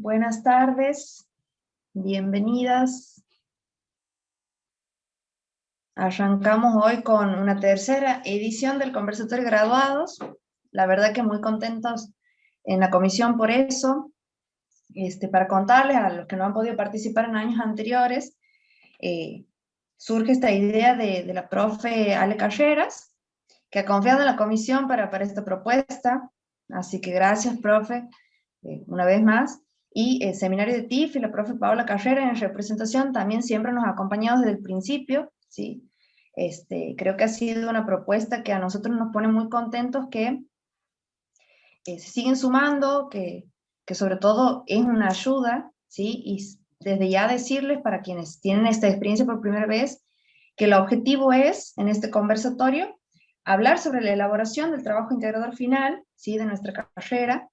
Buenas tardes, bienvenidas. Arrancamos hoy con una tercera edición del Conversatorio de Graduados. La verdad que muy contentos en la comisión por eso. Para contarles a los que no han podido participar en años anteriores, surge esta idea de la profe Ale Carreras, que ha confiado en la comisión para esta propuesta. Así que gracias, profe, una vez más. Y el seminario de TIF y la profe Paola Carrera en representación también siempre nos ha acompañado desde el principio, ¿sí? Creo que ha sido una propuesta que a nosotros nos pone muy contentos, que se siguen sumando, que sobre todo es una ayuda, ¿sí? Y desde ya decirles para quienes tienen esta experiencia por primera vez, que el objetivo es, en este conversatorio, hablar sobre la elaboración del trabajo integrador final, ¿sí? De nuestra carrera,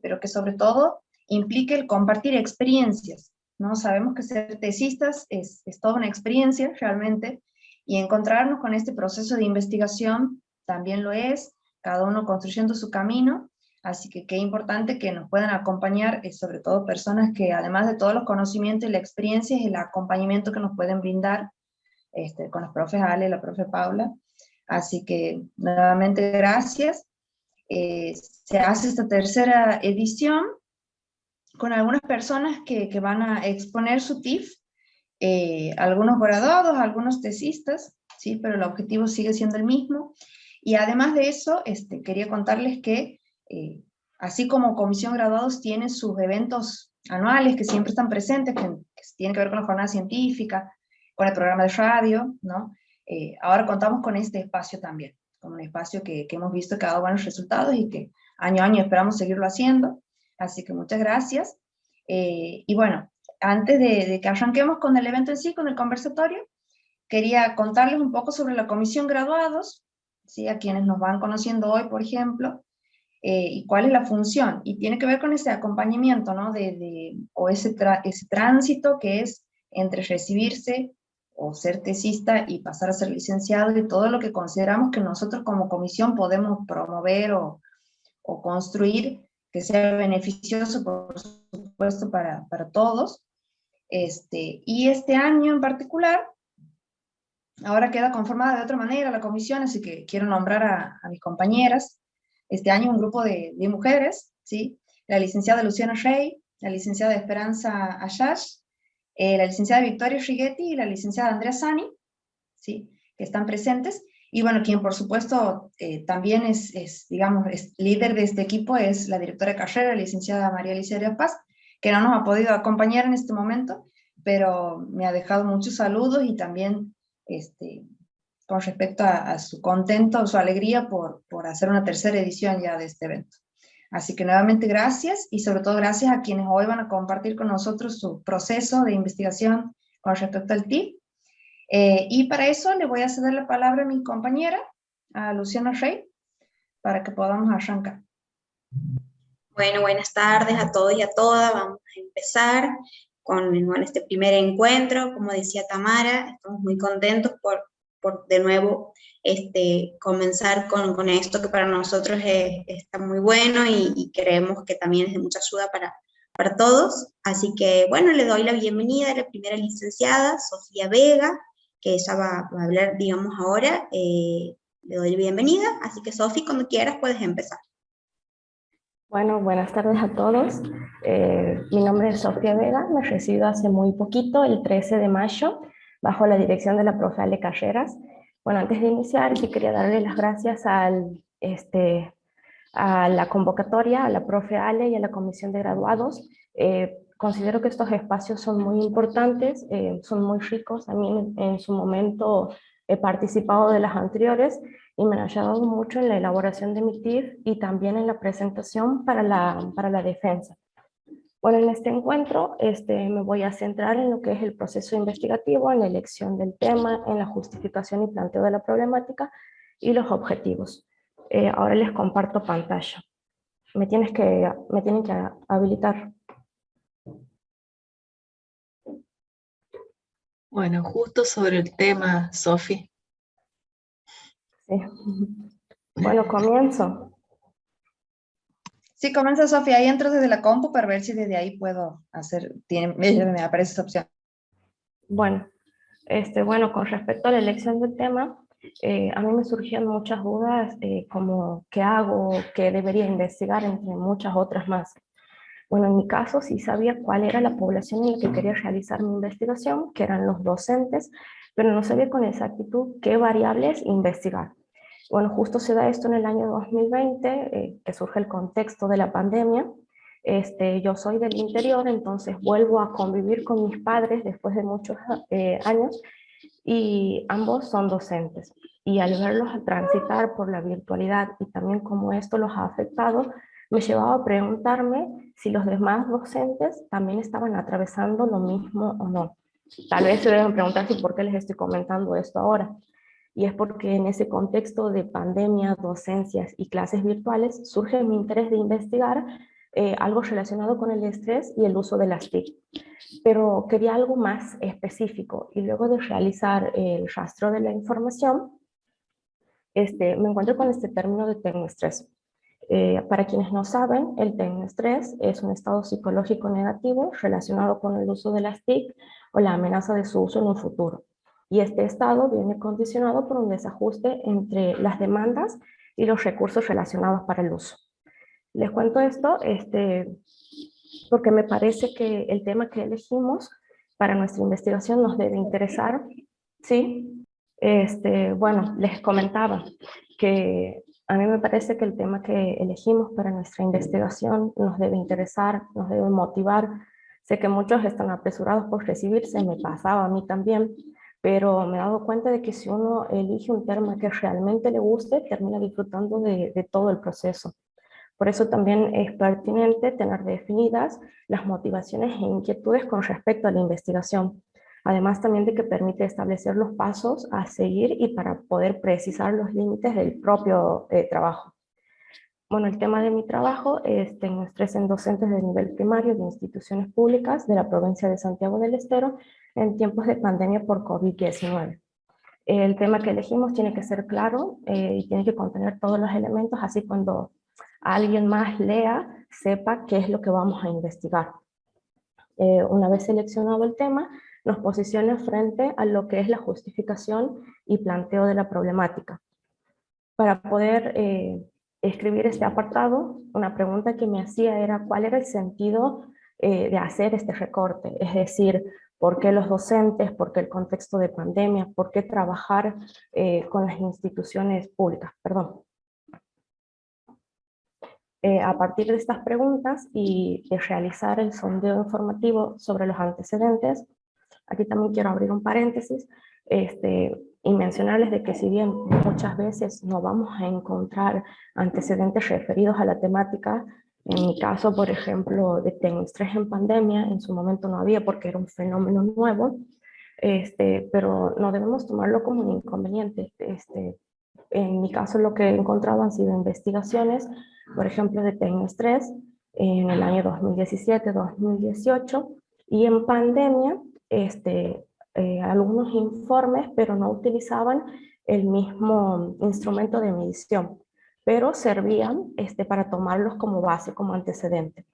pero que sobre todo implique el compartir experiencias, ¿no? Sabemos que ser tesistas es toda una experiencia realmente, y encontrarnos con este proceso de investigación también lo es, cada uno construyendo su camino. Así que qué importante que nos puedan acompañar, sobre todo personas que además de todos los conocimientos y la experiencia, es el acompañamiento que nos pueden brindar con los profes Ale y la profe Paula. Así que nuevamente gracias. Se hace esta tercera edición con algunas personas que van a exponer su TIF, algunos graduados, algunos tesistas, ¿sí? Pero el objetivo sigue siendo el mismo. Y además de eso, quería contarles que así como Comisión Graduados tiene sus eventos anuales que siempre están presentes, que tienen que ver con la jornada científica, con el programa de radio, ¿no? Ahora contamos con este espacio también, con un espacio que hemos visto que ha dado buenos resultados y que año a año esperamos seguirlo haciendo. Así que muchas gracias. Y bueno, antes de que arranquemos con el evento en sí, con el conversatorio, quería contarles un poco sobre la Comisión Graduados, ¿sí? A quienes nos van conociendo hoy, por ejemplo, y cuál es la función. Y tiene que ver con ese acompañamiento, ¿no? O ese tránsito que es entre recibirse o ser tesista y pasar a ser licenciado, y todo lo que consideramos que nosotros como comisión podemos promover o construir que sea beneficioso, por supuesto, para todos. Y este año en particular, ahora queda conformada de otra manera la comisión, así que quiero nombrar a mis compañeras. Este año un grupo de mujeres, ¿sí? La licenciada Luciana Rey, la licenciada Esperanza Ayash, la licenciada Victoria Righetti y la licenciada Andrea Sani, ¿sí? Que están presentes. Y bueno, quien por supuesto también digamos, es líder de este equipo es la directora de carrera, la licenciada María Alicia Paz, que no nos ha podido acompañar en este momento, pero me ha dejado muchos saludos y también con respecto a su contento, su alegría por hacer una tercera edición ya de este evento. Así que nuevamente gracias, y sobre todo gracias a quienes hoy van a compartir con nosotros su proceso de investigación con respecto al TIF. Y para eso le voy a ceder la palabra a mi compañera, a Luciana Rey, para que podamos arrancar. Bueno, buenas tardes a todos y a todas. Vamos a empezar con este primer encuentro. Como decía Tamara, estamos muy contentos por de nuevo comenzar con esto que para nosotros está muy bueno y creemos que también es de mucha ayuda para todos. Así que, bueno, le doy la bienvenida a la primera licenciada, Sofía Vega, que ella va a hablar, digamos, ahora. Le doy la bienvenida, así que Sofía, cuando quieras puedes empezar. Bueno, buenas tardes a todos. Mi nombre es Sofía Vega, me recibo hace muy poquito, el 13 de mayo, bajo la dirección de la profe Ale Carreras. Bueno, antes de iniciar, sí quería darle las gracias a la convocatoria, a la profe Ale y a la comisión de graduados. Considero que estos espacios son muy importantes, son muy ricos. A mí en su momento he participado de las anteriores y me han ayudado mucho en la elaboración de mi TIF y también en la presentación para la defensa. Bueno, en este encuentro me voy a centrar en lo que es el proceso investigativo, en la elección del tema, en la justificación y planteo de la problemática y los objetivos. Ahora les comparto pantalla. Me tienen que habilitar. Bueno, justo sobre el tema, Sofi. Sí. Bueno, comienzo. Sí, comienza Sofía, ahí entro desde la compu para ver si desde ahí puedo hacer, me aparece esa opción. Bueno, bueno, con respecto a la elección del tema, a mí me surgían muchas dudas como qué hago, qué debería investigar, entre muchas otras más. Bueno, en mi caso sí sabía cuál era la población en la que quería realizar mi investigación, que eran los docentes, pero no sabía con exactitud qué variables investigar. Bueno, justo se da esto en el año 2020, que surge el contexto de la pandemia. Yo soy del interior, entonces vuelvo a convivir con mis padres después de muchos años y ambos son docentes. Y al verlos transitar por la virtualidad y también cómo esto los ha afectado, me llevaba a preguntarme si los demás docentes también estaban atravesando lo mismo o no. Tal vez se deben preguntar si por qué les estoy comentando esto ahora. Y es porque en ese contexto de pandemia, docencias y clases virtuales surge mi interés de investigar algo relacionado con el estrés y el uso de las TIC. Pero quería algo más específico y luego de realizar el rastro de la información, me encuentro con este término de tecnoestrés. Para quienes no saben, el tecnoestrés es un estado psicológico negativo relacionado con el uso de las TIC o la amenaza de su uso en un futuro. Y este estado viene condicionado por un desajuste entre las demandas y los recursos relacionados para el uso. Les cuento esto porque me parece que el tema que elegimos para nuestra investigación nos debe interesar, ¿sí? Bueno, les comentaba que a mí me parece que el tema que elegimos para nuestra investigación nos debe interesar, nos debe motivar. Sé que muchos están apresurados por recibirse, me pasaba a mí también, pero me he dado cuenta de que si uno elige un tema que realmente le guste, termina disfrutando de todo el proceso. Por eso también es pertinente tener definidas las motivaciones e inquietudes con respecto a la investigación. Además también de que permite establecer los pasos a seguir y para poder precisar los límites del propio trabajo. Bueno, el tema de mi trabajo es tecnoestrés en docentes de nivel primario de instituciones públicas de la provincia de Santiago del Estero en tiempos de pandemia por COVID-19. El tema que elegimos tiene que ser claro y tiene que contener todos los elementos, así cuando alguien más lea, sepa qué es lo que vamos a investigar. Una vez seleccionado el tema, nos posiciona frente a lo que es la justificación y planteo de la problemática. Para poder escribir este apartado, una pregunta que me hacía era cuál era el sentido de hacer este recorte, es decir, ¿por qué los docentes? ¿Por qué el contexto de pandemia? ¿Por qué trabajar con las instituciones públicas? Perdón. A partir de estas preguntas y de realizar el sondeo informativo sobre los antecedentes, aquí también quiero abrir un paréntesis y mencionarles de que si bien muchas veces no vamos a encontrar antecedentes referidos a la temática, en mi caso, por ejemplo, de tecnoestrés en pandemia, en su momento no había porque era un fenómeno nuevo, pero no debemos tomarlo como un inconveniente. En mi caso lo que he encontrado han sido investigaciones, por ejemplo, de tecnoestrés en el año 2017-2018 y en pandemia, algunos informes, pero no utilizaban el mismo instrumento de medición, pero servían para tomarlos como base, como antecedente.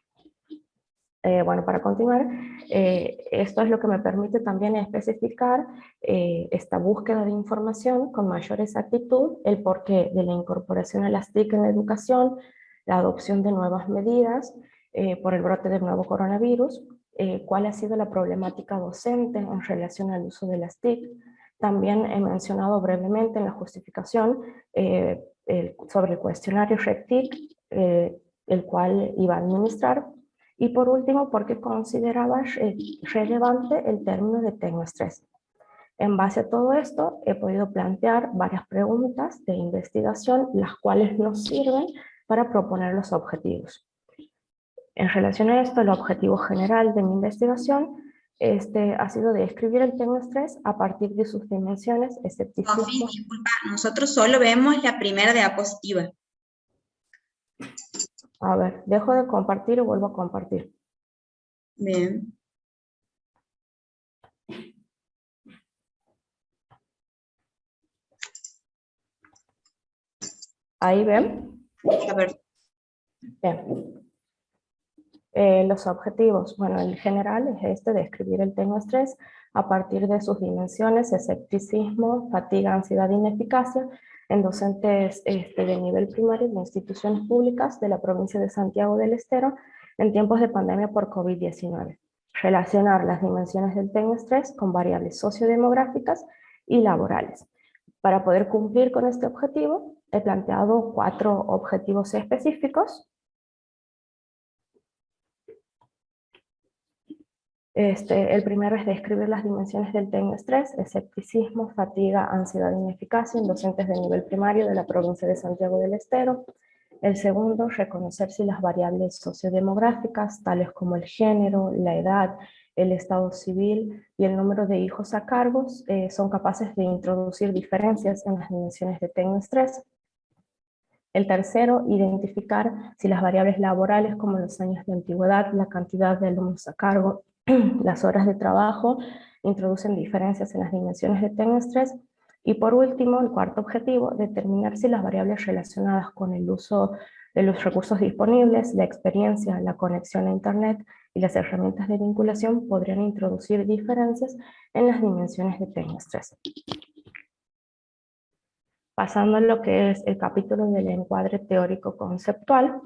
Bueno, para continuar, esto es lo que me permite también especificar esta búsqueda de información con mayor exactitud, el porqué de la incorporación a las TIC en la educación, la adopción de nuevas medidas por el brote del nuevo coronavirus, cuál ha sido la problemática docente en relación al uso de las TIC. También he mencionado brevemente en la justificación sobre el cuestionario RECTIC, el cual iba a administrar. Y por último, porque consideraba relevante el término de tecnoestrés. En base a todo esto, he podido plantear varias preguntas de investigación, las cuales nos sirven para proponer los objetivos. En relación a esto, el objetivo general de mi investigación ha sido describir el tecnoestrés a partir de sus dimensiones, Sofi, escepticismo. disculpa, nosotros solo vemos la primera diapositiva. A ver, dejo de compartir y vuelvo a compartir. Bien. Ahí ven. A ver. Bien. Los objetivos, bueno, el general es describir el TENOS-3 a partir de sus dimensiones: escepticismo, fatiga, ansiedad e ineficacia, en docentes de nivel primario de instituciones públicas de la provincia de Santiago del Estero en tiempos de pandemia por COVID-19. Relacionar las dimensiones del TENOS-3 con variables sociodemográficas y laborales. Para poder cumplir con este objetivo, he planteado 4 objetivos específicos. El primero es describir las dimensiones del TENOS-3, escepticismo, fatiga, ansiedad e ineficacia en docentes de nivel primario de la provincia de Santiago del Estero. El segundo, reconocer si las variables sociodemográficas, tales como el género, la edad, el estado civil y el número de hijos a cargo, son capaces de introducir diferencias en las dimensiones de TENOS-3. El tercero, identificar si las variables laborales como los años de antigüedad, la cantidad de alumnos a cargo, las horas de trabajo, introducen diferencias en las dimensiones de TENOS-3. Y por último, el cuarto objetivo, determinar si las variables relacionadas con el uso de los recursos disponibles, la experiencia, la conexión a Internet y las herramientas de vinculación podrían introducir diferencias en las dimensiones de TENOS-3. Pasando a lo que es el capítulo del encuadre teórico conceptual,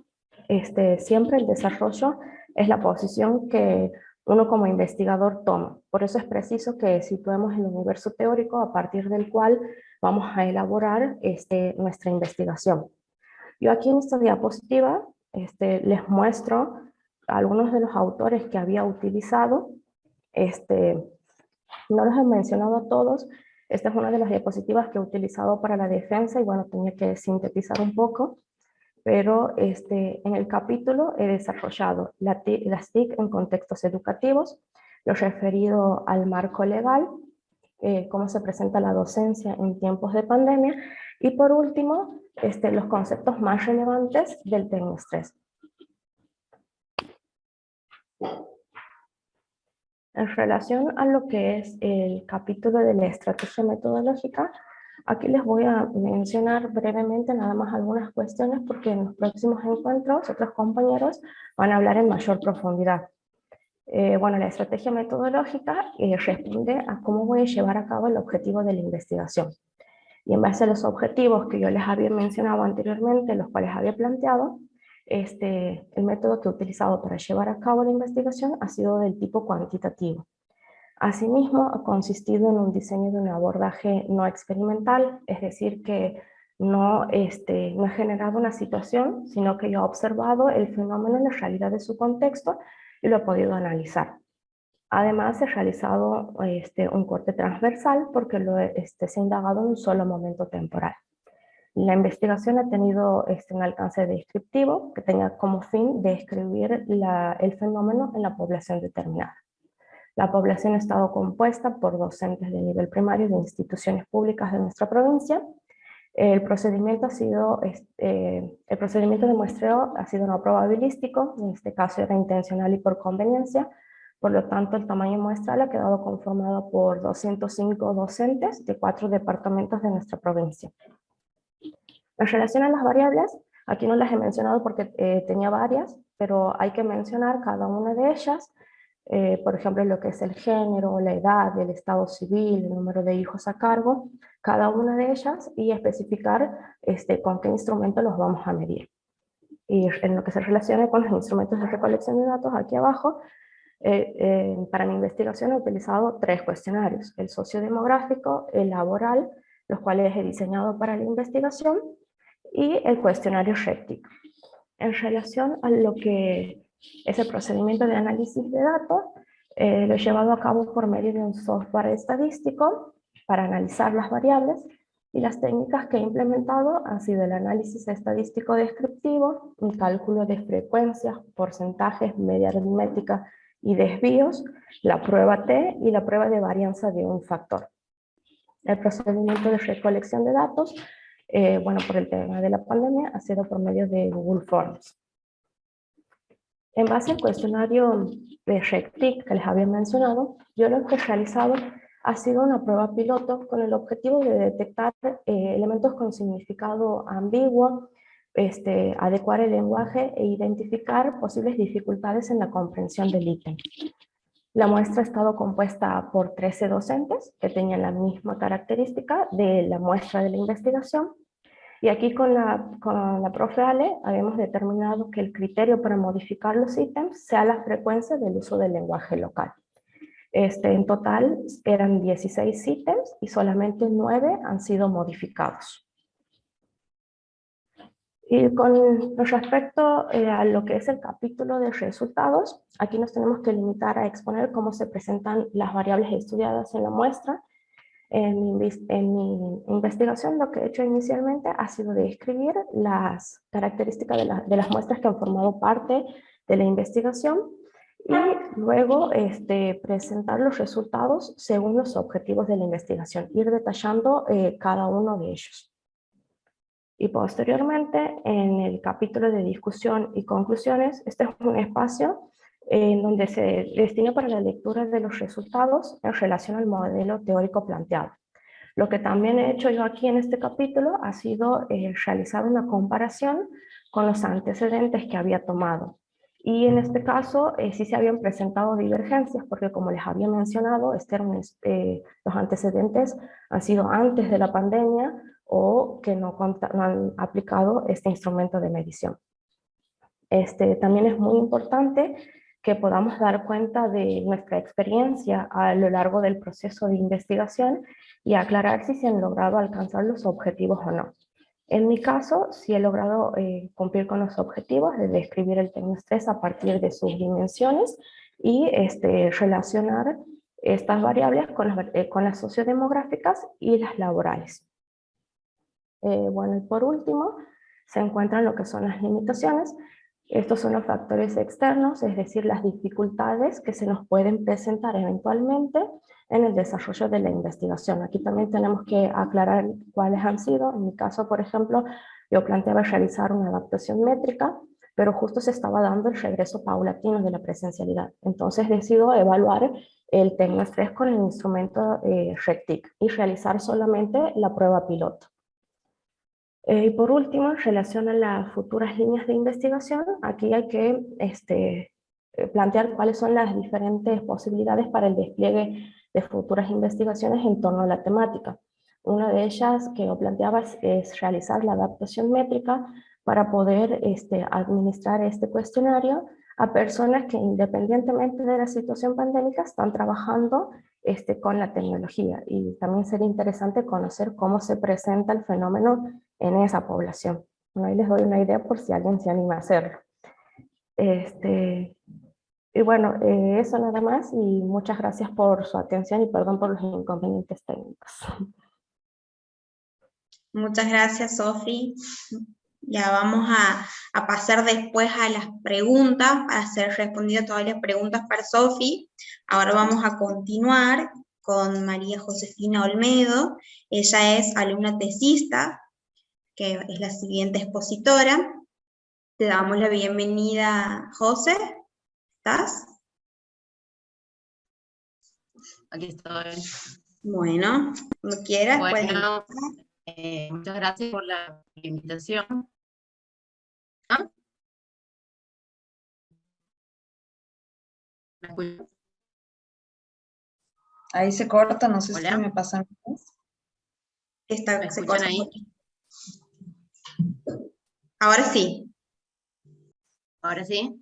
siempre el desarrollo es la posición que uno como investigador toma. Por eso es preciso que situemos el universo teórico a partir del cual vamos a elaborar nuestra investigación. Yo aquí en esta diapositiva les muestro algunos de los autores que había utilizado. No los he mencionado a todos. Esta es una de las diapositivas que he utilizado para la defensa y bueno, tenía que sintetizar un poco. Pero en el capítulo he desarrollado las TIC en contextos educativos, lo referido al marco legal, cómo se presenta la docencia en tiempos de pandemia, y por último, los conceptos más relevantes del TENOS-3. En relación a lo que es el capítulo de la estrategia metodológica, aquí les voy a mencionar brevemente nada más algunas cuestiones porque en los próximos encuentros otros compañeros van a hablar en mayor profundidad. Bueno, la estrategia metodológica responde a cómo voy a llevar a cabo el objetivo de la investigación. Y en base a los objetivos que yo les había mencionado anteriormente, los cuales había planteado, el método que he utilizado para llevar a cabo la investigación ha sido del tipo cuantitativo. Asimismo, ha consistido en un diseño de un abordaje no experimental, es decir, que no he generado una situación, sino que yo he observado el fenómeno en la realidad de su contexto y lo he podido analizar. Además, he realizado un corte transversal porque se ha indagado en un solo momento temporal. La investigación ha tenido un alcance descriptivo que tenga como fin describir el fenómeno en la población determinada. La población ha estado compuesta por docentes de nivel primario de instituciones públicas de nuestra provincia. El procedimiento de muestreo ha sido no probabilístico, en este caso era intencional y por conveniencia. Por lo tanto, el tamaño muestral ha quedado conformado por 205 docentes de 4 departamentos de nuestra provincia. En relación a las variables, aquí no las he mencionado porque tenía varias, pero hay que mencionar cada una de ellas. Por ejemplo, lo que es el género, la edad, el estado civil, el número de hijos a cargo, cada una de ellas, y especificar con qué instrumento los vamos a medir. Y en lo que se relaciona con los instrumentos de recolección de datos, aquí abajo, para mi investigación he utilizado 3 cuestionarios: el sociodemográfico, el laboral, los cuales he diseñado para la investigación, y el cuestionario REPTIC. En relación a lo que es el procedimiento de análisis de datos, lo he llevado a cabo por medio de un software estadístico para analizar las variables, y las técnicas que he implementado han sido el análisis estadístico descriptivo, un cálculo de frecuencias, porcentajes, media aritmética y desvíos, la prueba T y la prueba de varianza de un factor. El procedimiento de recolección de datos, bueno, por el tema de la pandemia, ha sido por medio de Google Forms. En base al cuestionario de REPTIC que les había mencionado, yo lo que he realizado ha sido una prueba piloto con el objetivo de detectar elementos con significado ambiguo, adecuar el lenguaje e identificar posibles dificultades en la comprensión del ítem. La muestra ha estado compuesta por 13 docentes que tenían la misma característica de la muestra de la investigación. Y aquí con la profe Ale habíamos determinado que el criterio para modificar los ítems sea la frecuencia del uso del lenguaje local. En total eran 16 ítems y solamente 9 han sido modificados. Y con respecto a lo que es el capítulo de resultados, aquí nos tenemos que limitar a exponer cómo se presentan las variables estudiadas en la muestra. En mi investigación lo que he hecho inicialmente ha sido describir las características de las muestras que han formado parte de la investigación y luego presentar los resultados según los objetivos de la investigación, ir detallando cada uno de ellos. Y posteriormente, en el capítulo de discusión y conclusiones, este es un espacio en donde se destina para la lectura de los resultados en relación al modelo teórico planteado. Lo que también he hecho yo aquí en este capítulo ha sido realizar una comparación con los antecedentes que había tomado. Y en este caso sí se habían presentado divergencias, porque como les había mencionado, los antecedentes han sido antes de la pandemia o que no han aplicado este instrumento de medición. También es muy importante que podamos dar cuenta de nuestra experiencia a lo largo del proceso de investigación y aclarar si se han logrado alcanzar los objetivos o no. En mi caso, sí he logrado cumplir con los objetivos de describir el TECNES 3 a partir de sus dimensiones y relacionar estas variables con las sociodemográficas y las laborales. Bueno, y por último, se encuentran lo que son las limitaciones. Estos son los factores externos, es decir, las dificultades que se nos pueden presentar eventualmente en el desarrollo de la investigación. Aquí también tenemos que aclarar cuáles han sido. En mi caso, por ejemplo, yo planteaba realizar una adaptación métrica, pero justo se estaba dando el regreso paulatino de la presencialidad. Entonces decido evaluar el TECNES 3 con el instrumento RECTIC y realizar solamente la prueba piloto. Y por último, en relación a las futuras líneas de investigación, aquí hay que plantear cuáles son las diferentes posibilidades para el despliegue de futuras investigaciones en torno a la temática. Una de ellas que yo planteaba es realizar la adaptación métrica para poder administrar este cuestionario a personas que independientemente de la situación pandémica están trabajando con la tecnología, y también sería interesante conocer cómo se presenta el fenómeno en esa población. Bueno, ahí les doy una idea por si alguien se anima a hacerlo. Y bueno, eso nada más, y muchas gracias por su atención y perdón por los inconvenientes técnicos. Muchas gracias, Sofi. Ya vamos a pasar después a las preguntas, a ser respondidas todas las preguntas para Sofi. Ahora vamos a continuar con María Josefina Olmedo. Ella es alumna tesista, que es la siguiente expositora. Te damos la bienvenida, José. ¿Estás? Aquí estoy. Bueno, cuando quieras. Bueno, muchas gracias por la invitación. ¿Ah? ¿Me escuchan? Ahí se corta, no sé Hola. si me pasa. ¿Me Se escuchan corta ahí? un poquito. Ahora sí. ¿Ahora sí?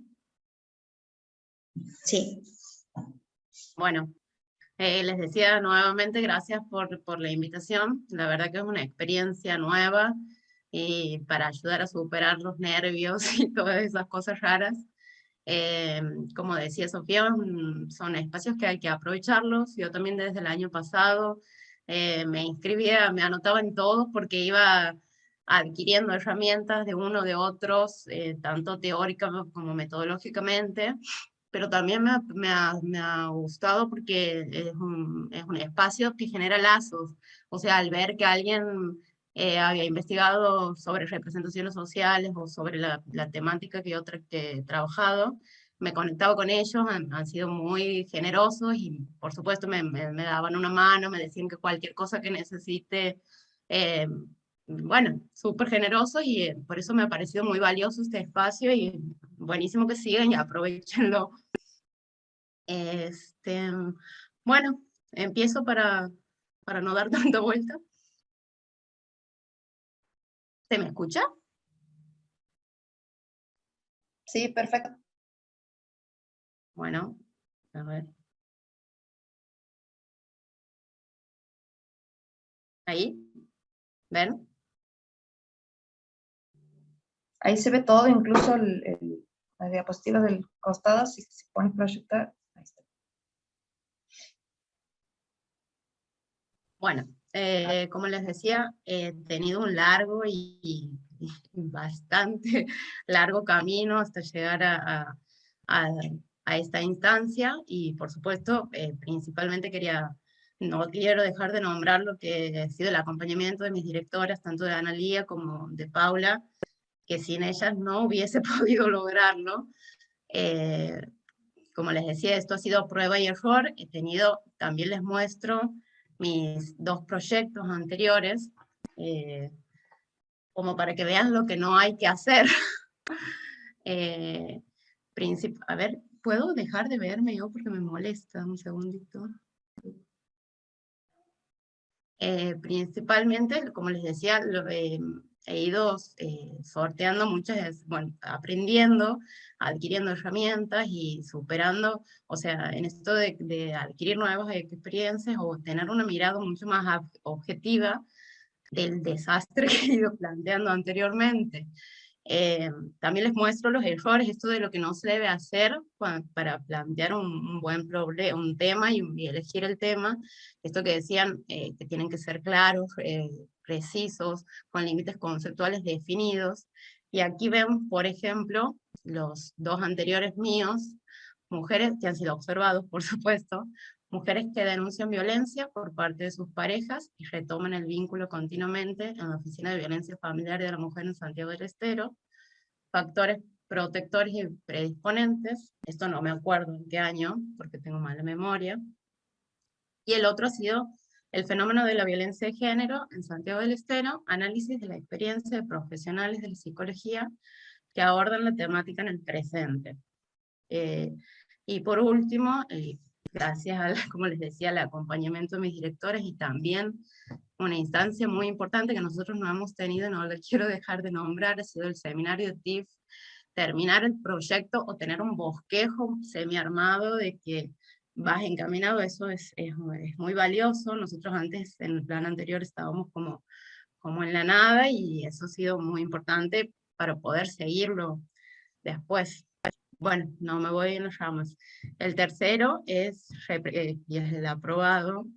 Sí. Bueno, les decía nuevamente gracias por la invitación. La verdad que es una experiencia nueva y para ayudar a superar los nervios y todas esas cosas raras. Como decía Sofía, son espacios que hay que aprovecharlos. Yo también desde el año pasado me inscribía, me anotaba en todos porque iba adquiriendo herramientas de uno de otros, tanto teórica como metodológicamente, pero también me ha gustado porque es un espacio que genera lazos. O sea, al ver que alguien había investigado sobre representaciones sociales o sobre la temática que yo que he trabajado, me conectaba con ellos, han sido muy generosos y por supuesto me daban una mano, me decían que cualquier cosa que necesite bueno, súper generosos y por eso me ha parecido muy valioso este espacio y buenísimo que sigan y aprovechenlo. Bueno, empiezo para no dar tanta vuelta. ¿Se me escucha? Sí, perfecto. Bueno, a ver. Ahí, ¿ven? Ahí se ve todo, incluso las diapositivas del costado, si se pone a proyectar. Ahí está. Bueno, como les decía, he tenido un largo y bastante largo camino hasta llegar a, a esta instancia, y por supuesto, principalmente no quiero dejar de nombrar lo que ha sido el acompañamiento de mis directoras, tanto de Analía como de Paula, que sin ellas no hubiese podido lograrlo. Eh, Como les decía, esto ha sido prueba y error. También les muestro mis 2 proyectos anteriores, como para que vean lo que no hay que hacer. eh, a ver, ¿puedo dejar de verme yo porque me molesta? Un segundito. Principalmente, como les decía, he ido sorteando muchas, bueno, aprendiendo, adquiriendo herramientas y superando, o sea, en esto de adquirir nuevas experiencias o tener una mirada mucho más objetiva del desastre que he ido planteando anteriormente. También les muestro los errores, esto de lo que no se debe hacer para plantear un buen problema, un tema y elegir el tema. Esto que decían, que tienen que ser claros, precisos, con límites conceptuales definidos. Y aquí ven, por ejemplo, los 2 anteriores míos, mujeres que han sido observados, por supuesto, mujeres que denuncian violencia por parte de sus parejas y retoman el vínculo continuamente en la Oficina de Violencia Familiar de la Mujer en Santiago del Estero. Factores protectores y predisponentes, esto no me acuerdo en qué año, porque tengo mala memoria. Y el otro ha sido el fenómeno de la violencia de género en Santiago del Estero, análisis de la experiencia de profesionales de la psicología que abordan la temática en el presente. Y por último, gracias como les decía, al acompañamiento de mis directores y también una instancia muy importante que nosotros no hemos tenido, no la quiero dejar de nombrar, ha sido el seminario de TIF, terminar el proyecto o tener un bosquejo semi-armado de que vas encaminado, eso es muy valioso. Nosotros antes, en el plan anterior, estábamos como en la nada y eso ha sido muy importante para poder seguirlo después. Bueno, no me voy en las ramas. El tercero y es el aprobado,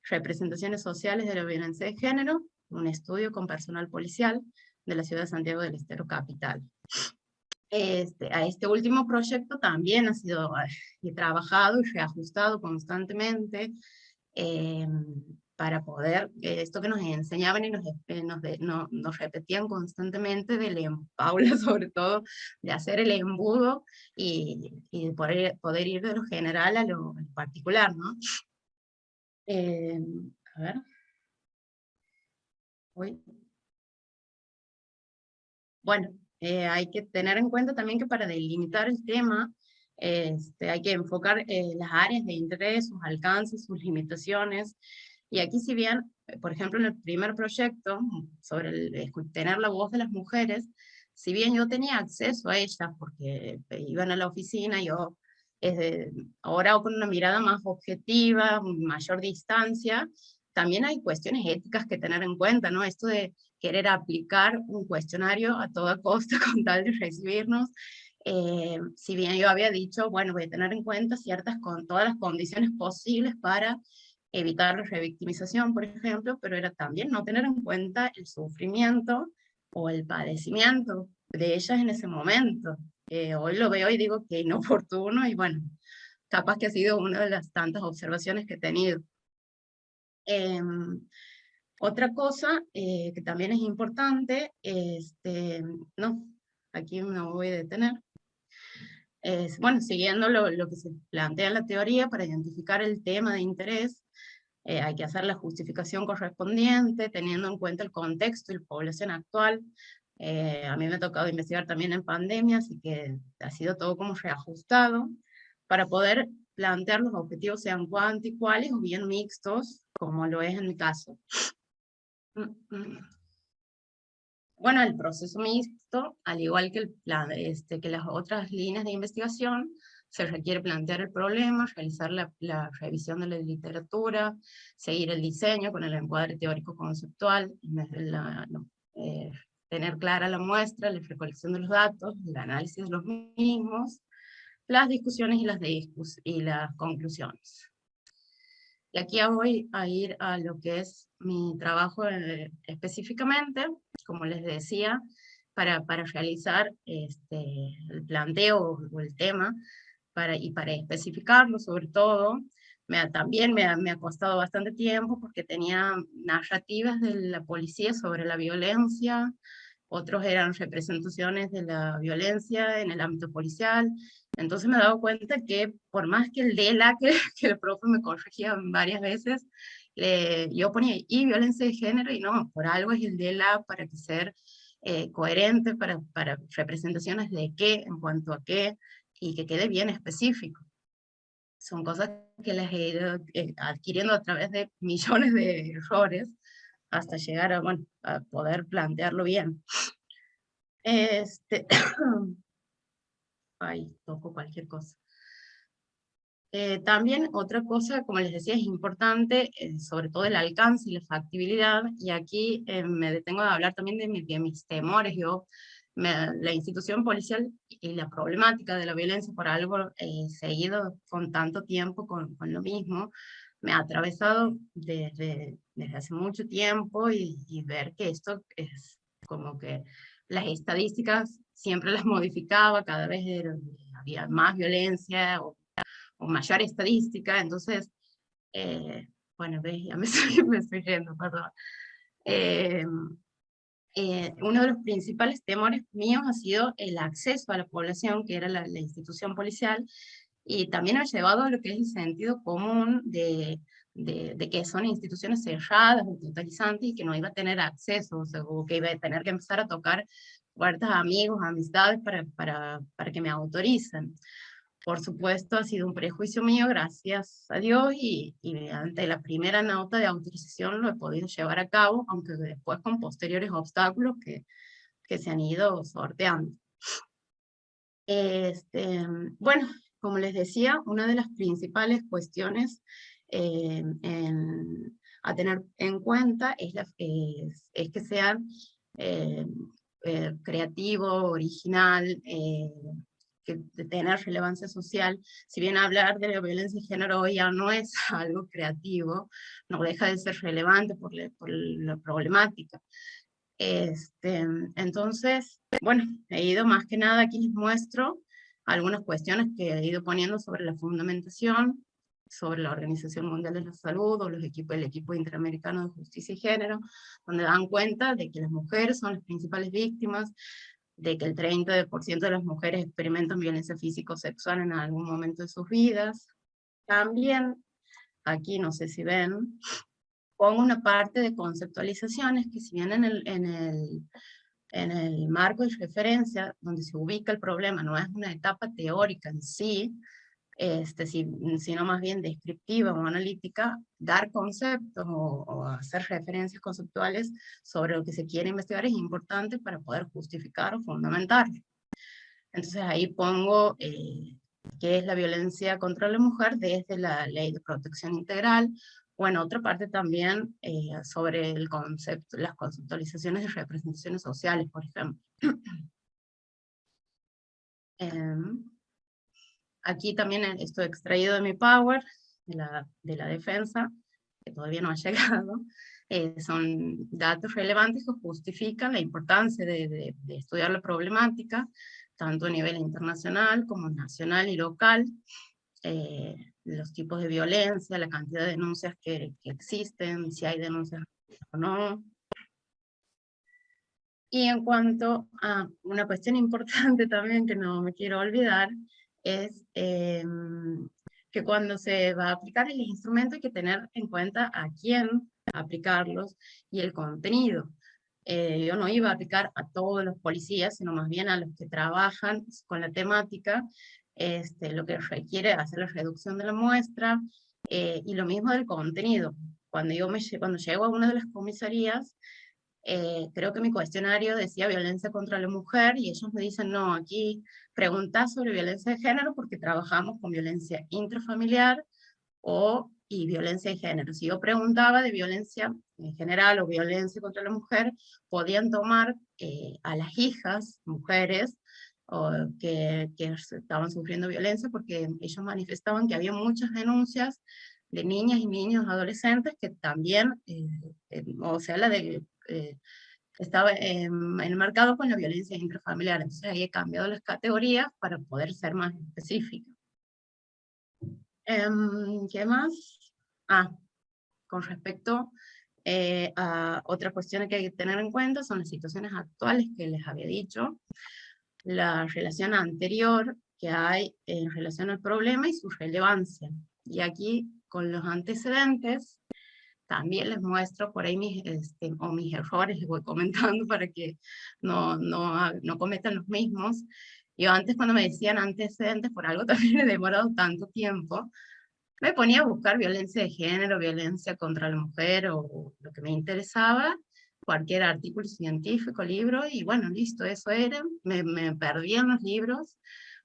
representaciones sociales de la violencia de género, un estudio con personal policial de la ciudad de Santiago del Estero capital. A este último proyecto también he trabajado y reajustado constantemente para poder, esto que nos enseñaban y nos repetían constantemente Paula sobre todo, de hacer el embudo y poder ir de lo general a lo particular, ¿no? A ver. Bueno, hay que tener en cuenta también que para delimitar el tema, hay que enfocar las áreas de interés, sus alcances, sus limitaciones. Y aquí, si bien, por ejemplo, en el primer proyecto, sobre tener la voz de las mujeres, si bien yo tenía acceso a ellas, porque iban a la oficina, yo ahora con una mirada más objetiva, mayor distancia, también hay cuestiones éticas que tener en cuenta, ¿no? Esto de querer aplicar un cuestionario a toda costa con tal de recibirnos. Si bien yo había dicho, bueno, voy a tener en cuenta todas las condiciones posibles para evitar la revictimización, por ejemplo, pero era también no tener en cuenta el sufrimiento o el padecimiento de ellas en ese momento. Hoy lo veo y digo que inoportuno y bueno, capaz que ha sido una de las tantas observaciones que he tenido. Otra cosa que también es importante, no, aquí me voy a detener, bueno, siguiendo lo que se plantea en la teoría para identificar el tema de interés, hay que hacer la justificación correspondiente, teniendo en cuenta el contexto y la población actual. A mí me ha tocado investigar también en pandemia, así que ha sido todo como reajustado, para poder plantear los objetivos sean cuanti-cuales o bien mixtos, como lo es en mi caso. Bueno, el proceso mixto, al igual que, que las otras líneas de investigación, se requiere plantear el problema, realizar la revisión de la literatura, seguir el diseño con el encuadre teórico-conceptual, tener clara la muestra, la recolección de los datos, el análisis de los mismos, las discusiones y las conclusiones. Y aquí voy a ir a lo que es mi trabajo específicamente, como les decía, para realizar el planteo o el tema, y para especificarlo sobre todo. También me ha costado bastante tiempo porque tenía narrativas de la policía sobre la violencia, otros eran representaciones de la violencia en el ámbito policial. Entonces me he dado cuenta que por más que el DELA, que el profe me corregía varias veces, yo ponía y violencia de género, y no, por algo es el DELA, para que ser coherente, para representaciones de qué, en cuanto a qué, y que quede bien específico. Son cosas que las he ido adquiriendo a través de millones de errores, hasta llegar bueno, a poder plantearlo bien. Ay, toco cualquier cosa. También otra cosa, como les decía, es importante, sobre todo el alcance y la factibilidad, y aquí me detengo a hablar también de mis temores. La institución policial y la problemática de la violencia, por algo seguido con tanto tiempo con lo mismo, me ha atravesado desde hace mucho tiempo, y ver que esto es como que las estadísticas siempre las modificaba, cada vez había más violencia o mayor estadística. Entonces, bueno, ya me estoy yendo, perdón. Uno de los principales temores míos ha sido el acceso a la población, que era la institución policial, y también ha llevado a lo que es el sentido común de que son instituciones cerradas o totalizantes, y que no iba a tener acceso, o que iba a tener que empezar a tocar puertas a amigos, amistades, para que me autoricen. Por supuesto, ha sido un prejuicio mío, gracias a Dios, y ante la primera nota de autorización lo he podido llevar a cabo, aunque después con posteriores obstáculos que se han ido sorteando. Bueno, como les decía, una de las principales cuestiones a tener en cuenta es que sean creativo, original, de tener relevancia social. Si bien hablar de la violencia de género hoy ya no es algo creativo, no deja de ser relevante por la problemática. Entonces, bueno, he ido más que nada, aquí les muestro algunas cuestiones que he ido poniendo sobre la fundamentación, sobre la Organización Mundial de la Salud, o el equipo interamericano de justicia y género, donde dan cuenta de que las mujeres son las principales víctimas, de que el 30% de las mujeres experimentan violencia físico-sexual en algún momento de sus vidas. También, aquí no sé si ven, pongo una parte de conceptualizaciones que, si bien en el marco de referencia donde se ubica el problema no es una etapa teórica en sí, sino más bien descriptiva o analítica, dar conceptos o hacer referencias conceptuales sobre lo que se quiere investigar es importante para poder justificar o fundamentarlo. Entonces ahí pongo qué es la violencia contra la mujer desde la Ley de Protección Integral, o en otra parte también sobre el concepto, las conceptualizaciones de representaciones sociales, por ejemplo. Aquí también esto extraído de mi Power, de la defensa, que todavía no ha llegado. Son datos relevantes que justifican la importancia de estudiar la problemática, tanto a nivel internacional como nacional y local, los tipos de violencia, la cantidad de denuncias que existen, si hay denuncias o no. Y en cuanto a una cuestión importante también que no me quiero olvidar, es que cuando se va a aplicar el instrumento hay que tener en cuenta a quién aplicarlos y el contenido. Yo no iba a aplicar a todos los policías, sino más bien a los que trabajan con la temática, lo que requiere hacer la reducción de la muestra, y lo mismo del contenido. Cuando llego a una de las comisarías, creo que mi cuestionario decía violencia contra la mujer, y ellos me dicen, no, aquí preguntás sobre violencia de género porque trabajamos con violencia intrafamiliar y violencia de género. Si yo preguntaba de violencia en general o violencia contra la mujer, podían tomar a las hijas, mujeres, que estaban sufriendo violencia, porque ellos manifestaban que había muchas denuncias de niñas y niños adolescentes que también, o sea, estaba enmarcado con la violencia intrafamiliar. Entonces ahí he cambiado las categorías para poder ser más específica. ¿Qué más? Con respecto a otra cuestión que hay que tener en cuenta son las situaciones actuales que les había dicho, la relación anterior que hay en relación al problema y su relevancia. Y aquí, con los antecedentes, también les muestro por ahí mis errores, les voy comentando para que no cometan los mismos. Yo antes, cuando me decían antecedentes, por algo también he demorado tanto tiempo, me ponía a buscar violencia de género, violencia contra la mujer, o lo que me interesaba, cualquier artículo científico, libro, y bueno, listo, eso era. Me perdí en los libros.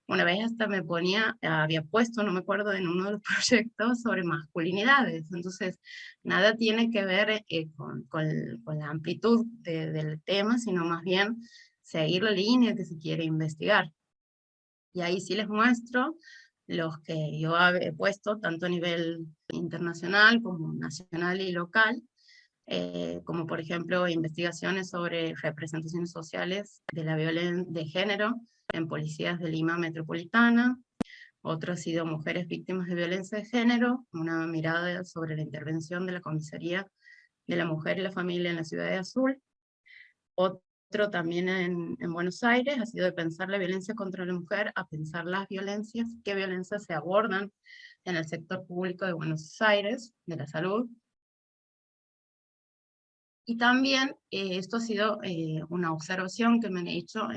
Una vez hasta me ponía, había puesto, no me acuerdo, en uno de los proyectos sobre masculinidades. Entonces, nada tiene que ver con la amplitud del tema, sino más bien seguir la línea que se quiere investigar. Y ahí sí les muestro los que yo he puesto, tanto a nivel internacional como nacional y local, como por ejemplo investigaciones sobre representaciones sociales de la violencia de género en policías de Lima metropolitana. Otro ha sido mujeres víctimas de violencia de género, una mirada sobre la intervención de la Comisaría de la Mujer y la Familia en la Ciudad de Azul. Otro también en Buenos Aires ha sido de pensar la violencia contra la mujer a pensar las violencias, qué violencias se abordan en el sector público de Buenos Aires, de la salud. Y también esto ha sido una observación que me han hecho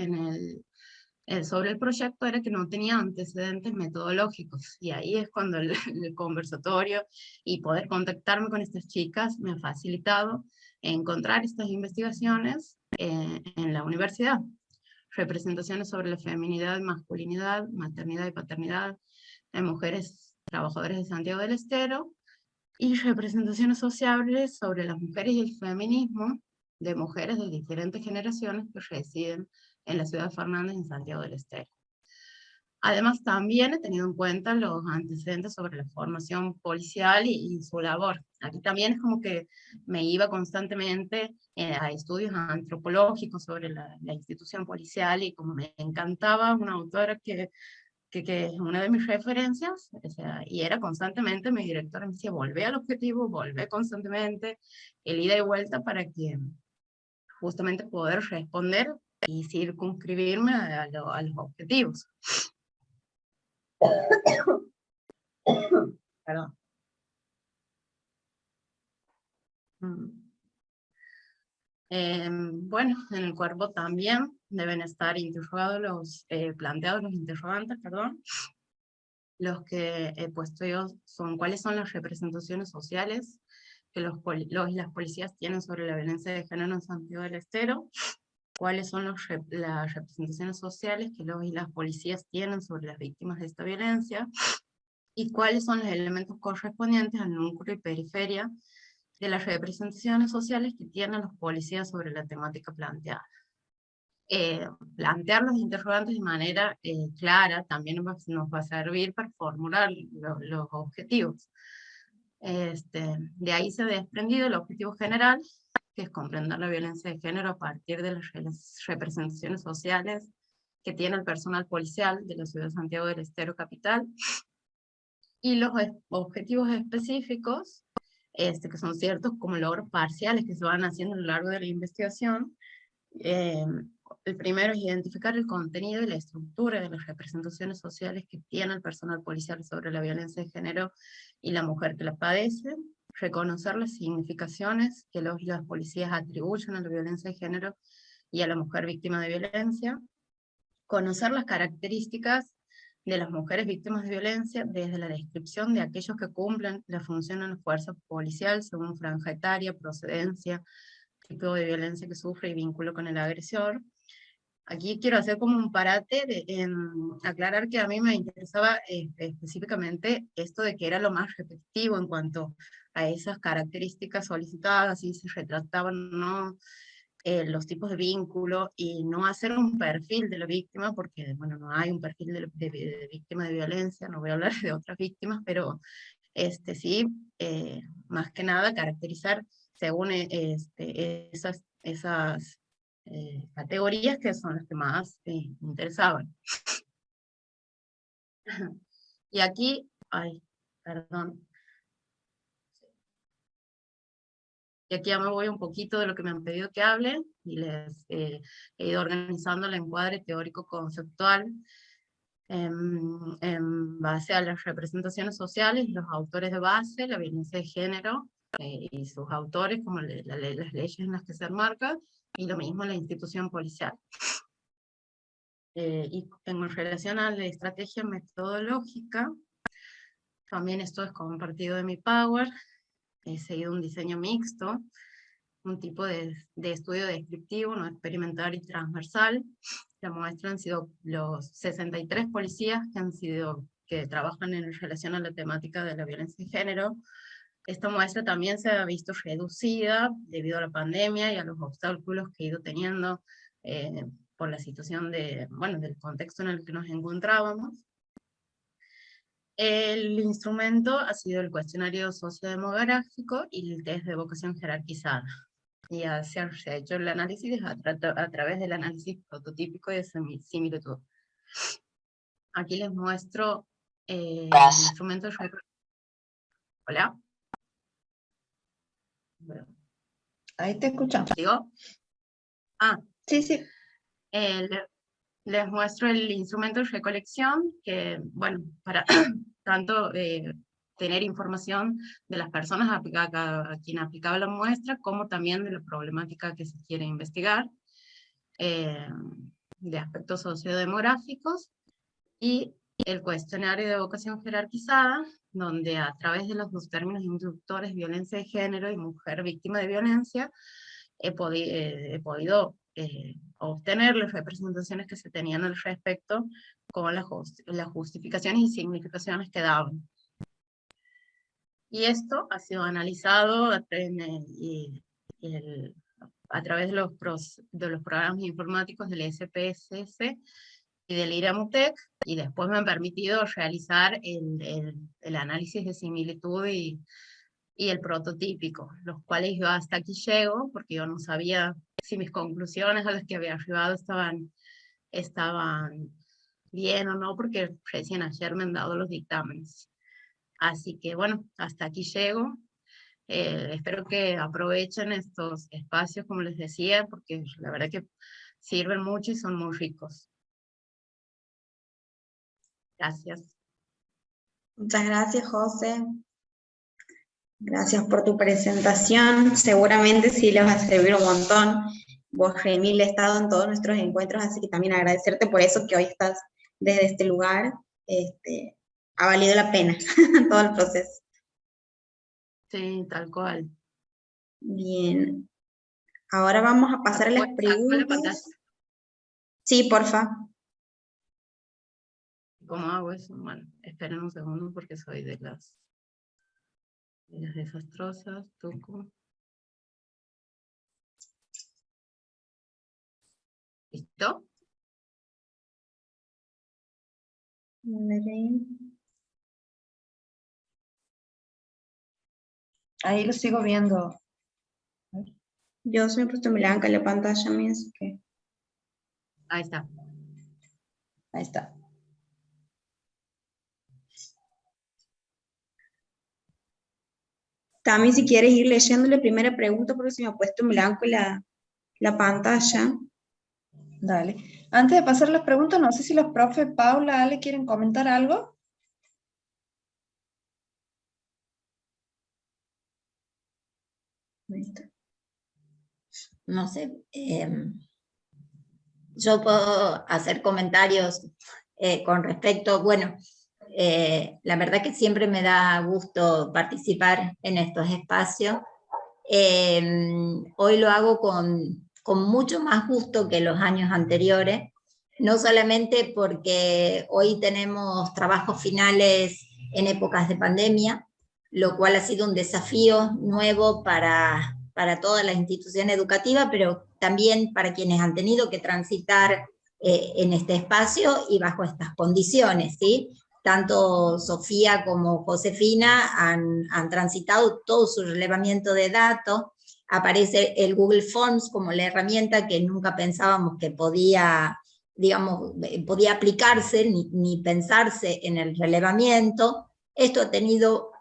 sobre el proyecto, era que no tenía antecedentes metodológicos, y ahí es cuando el conversatorio y poder contactarme con estas chicas me ha facilitado encontrar estas investigaciones en la universidad. Representaciones sobre la feminidad, masculinidad, maternidad y paternidad en mujeres trabajadoras de Santiago del Estero, y representaciones sociales sobre las mujeres y el feminismo de mujeres de diferentes generaciones que residen en la ciudad de Fernández, en Santiago del Estero. Además, también he tenido en cuenta los antecedentes sobre la formación policial y su labor. Aquí también es como que me iba constantemente a estudios antropológicos sobre la institución policial, y como me encantaba una autora que es una de mis referencias, o sea, y era constantemente, mi directora me decía, volvé al objetivo, volvé constantemente, el ida y vuelta, para que justamente poder responder y circunscribirme a los objetivos. Perdón. Bueno, en el cuerpo también deben estar interrogados planteados los interrogantes, perdón. Los que he puesto yo son cuáles son las representaciones sociales que los y las policías tienen sobre la violencia de género en Santiago del Estero, cuáles son las representaciones sociales que los y las policías tienen sobre las víctimas de esta violencia, y cuáles son los elementos correspondientes al núcleo y periferia de las representaciones sociales que tienen los policías sobre la temática planteada. Plantear los interrogantes de manera clara también nos va a servir para formular los objetivos. De ahí se ha desprendido el objetivo general, que es comprender la violencia de género a partir de las representaciones sociales que tiene el personal policial de la ciudad de Santiago del Estero capital, y los objetivos específicos, que son ciertos como logros parciales que se van haciendo a lo largo de la investigación, El primero es identificar el contenido y la estructura de las representaciones sociales que tiene el personal policial sobre la violencia de género y la mujer que la padece, reconocer las significaciones que los y las policías atribuyen a la violencia de género y a la mujer víctima de violencia, conocer las características de las mujeres víctimas de violencia desde la descripción de aquellos que cumplen la función en la fuerza policial según franja etaria, procedencia, tipo de violencia que sufre y vínculo con el agresor. Aquí quiero hacer como un parate en aclarar que a mí me interesaba específicamente esto de que era lo más repetitivo en cuanto a esas características solicitadas, si se retrataban o no, los tipos de vínculo, y no hacer un perfil de la víctima, porque bueno, no hay un perfil de víctima de violencia, no voy a hablar de otras víctimas, pero sí, más que nada caracterizar según esas categorías que son las que más interesaban. Y aquí, ay, perdón. Y aquí ya me voy un poquito de lo que me han pedido que hable, y les he ido organizando el encuadre teórico-conceptual en base a las representaciones sociales, los autores de base, la violencia de género, y sus autores, como las leyes en las que se enmarca, y lo mismo la institución policial. Y en relación a la estrategia metodológica, también esto es compartido de mi Power, he seguido un diseño mixto, un tipo de estudio descriptivo, no experimental y transversal. La muestra han sido los 63 policías que trabajan en relación a la temática de la violencia de género. Esta muestra también se ha visto reducida debido a la pandemia y a los obstáculos que he ido teniendo por la situación del contexto en el que nos encontrábamos. El instrumento ha sido el cuestionario sociodemográfico y el test de vocación jerarquizada. Y se ha hecho el análisis a través del análisis prototípico y de similitud. Aquí les muestro el instrumento de... ¿Hola? Ahí te escuchamos. ¿Digo? Ah. Sí, sí. Les muestro el instrumento de recolección, que, bueno, para tanto tener información de las personas a quien aplicaba la muestra, como también de la problemática que se quiere investigar, de aspectos sociodemográficos, y el cuestionario de vocación jerarquizada, donde a través de los dos términos introductores, violencia de género y mujer víctima de violencia, he podido obtener las representaciones que se tenían al respecto con las justificaciones y significaciones que daban. Y esto ha sido analizado a través de los programas informáticos del SPSS y del IRAMUTEC, y después me han permitido realizar el análisis de similitud y el prototípico, los cuales yo hasta aquí llego, porque yo no sabía si mis conclusiones a las que había arribado estaban bien o no, porque recién ayer me han dado los dictámenes. Así que bueno, hasta aquí llego. Espero que aprovechen estos espacios, como les decía, porque la verdad que sirven mucho y son muy ricos. Gracias. Muchas gracias, José. Gracias por tu presentación. Seguramente sí les va a servir un montón. Vos, Remil, has estado en todos nuestros encuentros, así que también agradecerte por eso que hoy estás desde este lugar. Ha valido la pena todo el proceso. Sí, tal cual. Bien. Ahora vamos a pasar a las preguntas. Sí, porfa. ¿Cómo hago eso? Bueno, esperen un segundo porque soy de las desastrosas. Toco. ¿Listo? Ahí lo sigo viendo. Yo soy puesto blanca en la pantalla mía, así que... Ahí está. Ahí está. Tami, si quieres ir leyendo la primera pregunta, porque se me ha puesto en blanco la pantalla. Dale. Antes de pasar las preguntas, no sé si los profes Paula, Ale, ¿quieren comentar algo? No sé, yo puedo hacer comentarios con respecto, bueno, la verdad que siempre me da gusto participar en estos espacios. Hoy lo hago con mucho más gusto que los años anteriores, no solamente porque hoy tenemos trabajos finales en épocas de pandemia, lo cual ha sido un desafío nuevo para toda la institución educativa, pero también para quienes han tenido que transitar en este espacio y bajo estas condiciones, ¿sí? Tanto Sofía como Josefina han transitado todo su relevamiento de datos. Aparece el Google Forms como la herramienta que nunca pensábamos que podía, digamos, podía aplicarse ni pensarse en el relevamiento. Esto ha tenido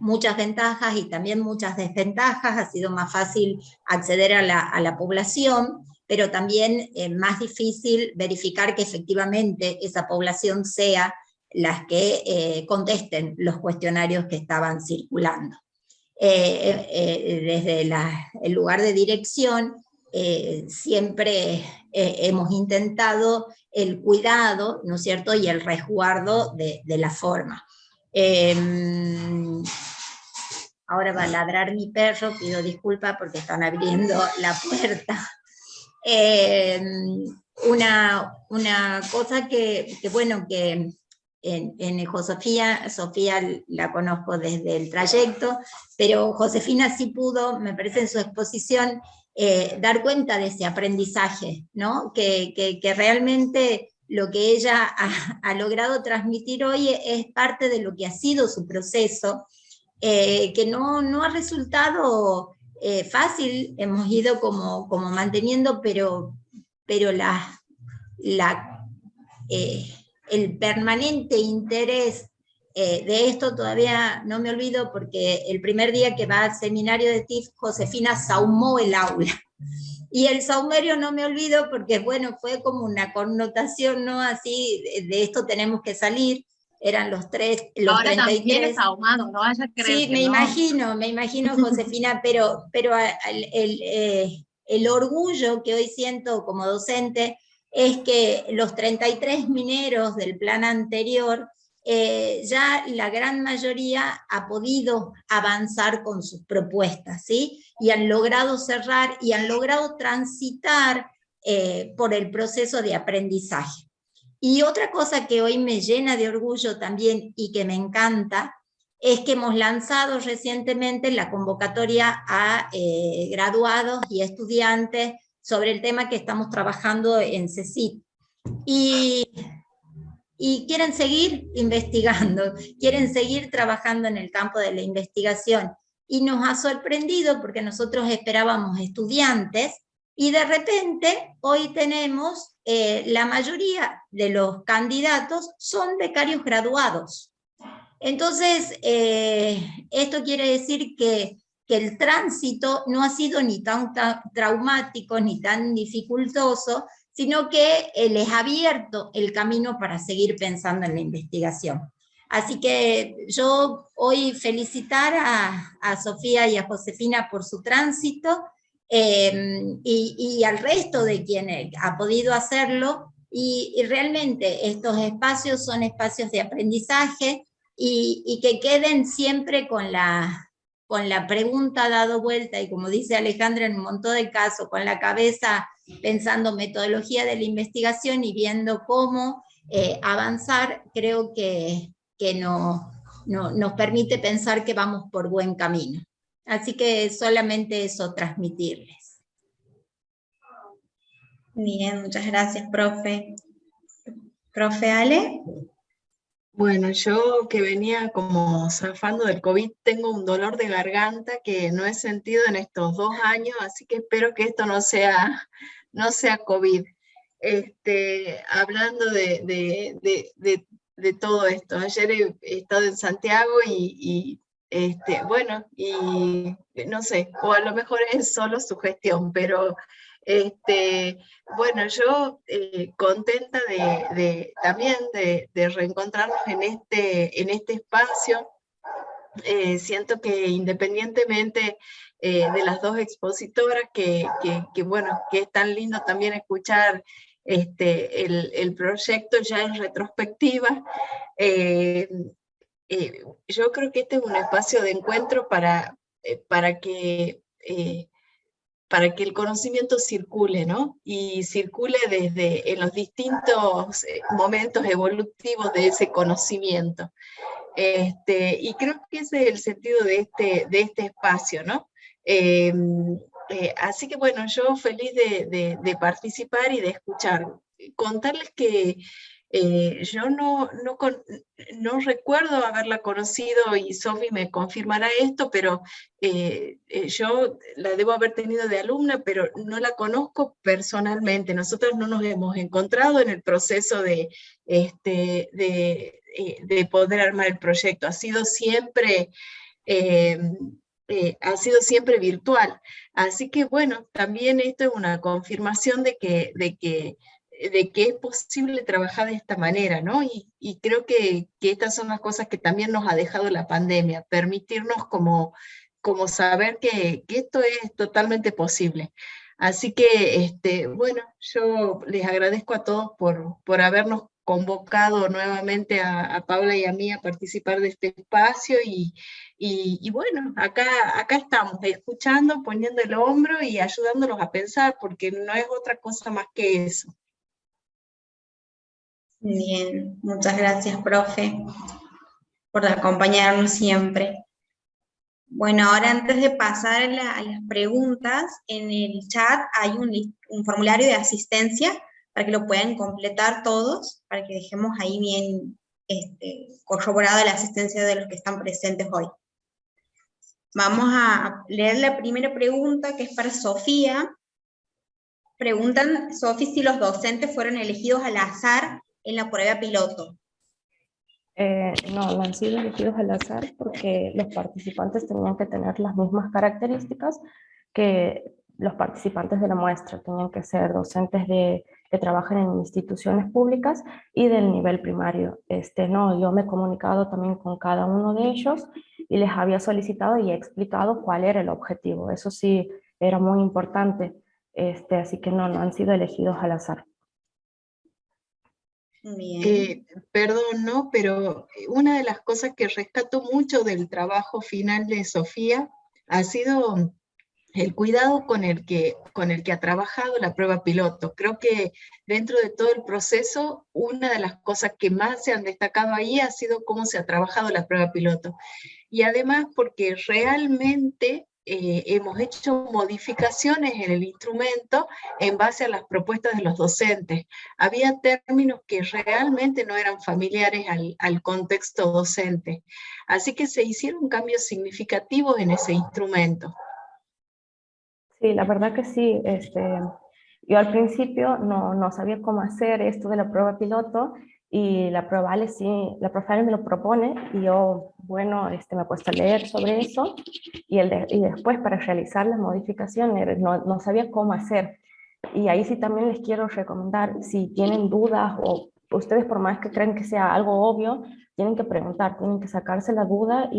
muchas ventajas y también muchas desventajas. Ha sido más fácil acceder a la población, pero también más difícil verificar que efectivamente esa población sea las que contesten los cuestionarios que estaban circulando. Desde el lugar de dirección, siempre hemos intentado el cuidado, ¿no es cierto?, y el resguardo de la forma. Ahora va a ladrar mi perro, pido disculpas porque están abriendo la puerta. Una cosa que bueno, que en Josefina, Sofía la conozco desde el trayecto, pero Josefina sí pudo, me parece en su exposición, dar cuenta de ese aprendizaje, ¿no? Que realmente lo que ella ha logrado transmitir hoy es parte de lo que ha sido su proceso, que no ha resultado fácil, hemos ido como manteniendo, pero el permanente interés de esto todavía no me olvido, porque el primer día que va al seminario de TIF, Josefina sahumó el aula. Y el saumerio no me olvido porque, bueno, fue como una connotación, ¿no? Así, de esto tenemos que salir. Eran los 33. Ahora también es ahumado, no vaya a creer Sí, que no. me imagino, Josefina, pero el orgullo que hoy siento como docente es que los 33 mineros del plan anterior, ya la gran mayoría ha podido avanzar con sus propuestas, ¿sí? Y han logrado cerrar y han logrado transitar por el proceso de aprendizaje. Y otra cosa que hoy me llena de orgullo también y que me encanta, es que hemos lanzado recientemente la convocatoria a graduados y estudiantes sobre el tema que estamos trabajando en CECIT. Y quieren seguir investigando, quieren seguir trabajando en el campo de la investigación. Y nos ha sorprendido porque nosotros esperábamos estudiantes, y de repente hoy tenemos la mayoría de los candidatos son becarios graduados. Entonces, esto quiere decir que el tránsito no ha sido ni tan traumático ni tan dificultoso, sino que les ha abierto el camino para seguir pensando en la investigación. Así que yo hoy felicitar a Sofía y a Josefina por su tránsito, y al resto de quienes ha podido hacerlo, y realmente estos espacios son espacios de aprendizaje, y que queden siempre con la pregunta dado vuelta, y como dice Alejandra en un montón de casos, con la cabeza pensando metodología de la investigación y viendo cómo avanzar. Creo que nos permite pensar que vamos por buen camino. Así que solamente eso transmitirles. Bien, muchas gracias, profe. ¿Profe Ale? Bueno, yo que venía como zafando del COVID, tengo un dolor de garganta que no he sentido en estos 2 años, así que espero que esto no sea COVID. Hablando de todo esto, ayer he estado en Santiago bueno, y no sé, o a lo mejor es solo su gestión, pero Bueno, yo contenta también de reencontrarnos en este espacio. Siento que independientemente de las dos expositoras, bueno, que es tan lindo también escuchar el proyecto ya en retrospectiva, eh, yo creo que este es un espacio de encuentro para que el conocimiento circule, ¿no? Y circule en los distintos momentos evolutivos de ese conocimiento. Y creo que ese es el sentido de este espacio, ¿no? Así que bueno, yo feliz de participar y de escuchar. Contarles que yo no recuerdo haberla conocido, y Sofi me confirmará esto, pero yo la debo haber tenido de alumna, pero no la conozco personalmente. Nosotros no nos hemos encontrado en el proceso de poder armar el proyecto. Ha sido siempre virtual. Así que bueno, también esto es una confirmación de que es posible trabajar de esta manera, ¿no? Y creo que estas son las cosas que también nos ha dejado la pandemia, permitirnos como saber que esto es totalmente posible. Así que, bueno, yo les agradezco a todos por habernos convocado nuevamente a Paula y a mí a participar de este espacio, y bueno, acá estamos, escuchando, poniendo el hombro y ayudándolos a pensar, porque no es otra cosa más que eso. Bien, muchas gracias, profe, por acompañarnos siempre. Bueno, ahora antes de pasar a las preguntas, en el chat hay un formulario de asistencia para que lo puedan completar todos, para que dejemos ahí bien corroborada la asistencia de los que están presentes hoy. Vamos a leer la primera pregunta, que es para Sofía. Preguntan, Sofi, si los docentes fueron elegidos al azar en la prueba piloto. No han sido elegidos al azar, porque los participantes tenían que tener las mismas características que los participantes de la muestra. Tenían que ser docentes que trabajan en instituciones públicas y del nivel primario. Yo me he comunicado también con cada uno de ellos y les había solicitado y he explicado cuál era el objetivo. Eso sí, era muy importante. Así que no han sido elegidos al azar. Bien. Perdón, ¿no? Pero una de las cosas que rescato mucho del trabajo final de Sofía ha sido el cuidado con el que ha trabajado la prueba piloto. Creo que dentro de todo el proceso, una de las cosas que más se han destacado ahí ha sido cómo se ha trabajado la prueba piloto. Y además porque realmente hemos hecho modificaciones en el instrumento en base a las propuestas de los docentes. Había términos que realmente no eran familiares al contexto docente. Así que se hicieron cambios significativos en ese instrumento. Sí, la verdad que sí. Yo al principio no sabía cómo hacer esto de la prueba piloto, y la profe Ale me lo propone, y yo, bueno, me he puesto a leer sobre eso, y después para realizar las modificaciones no sabía cómo hacer. Y ahí sí también les quiero recomendar, si tienen dudas, o ustedes por más que creen que sea algo obvio, tienen que preguntar, tienen que sacarse la duda,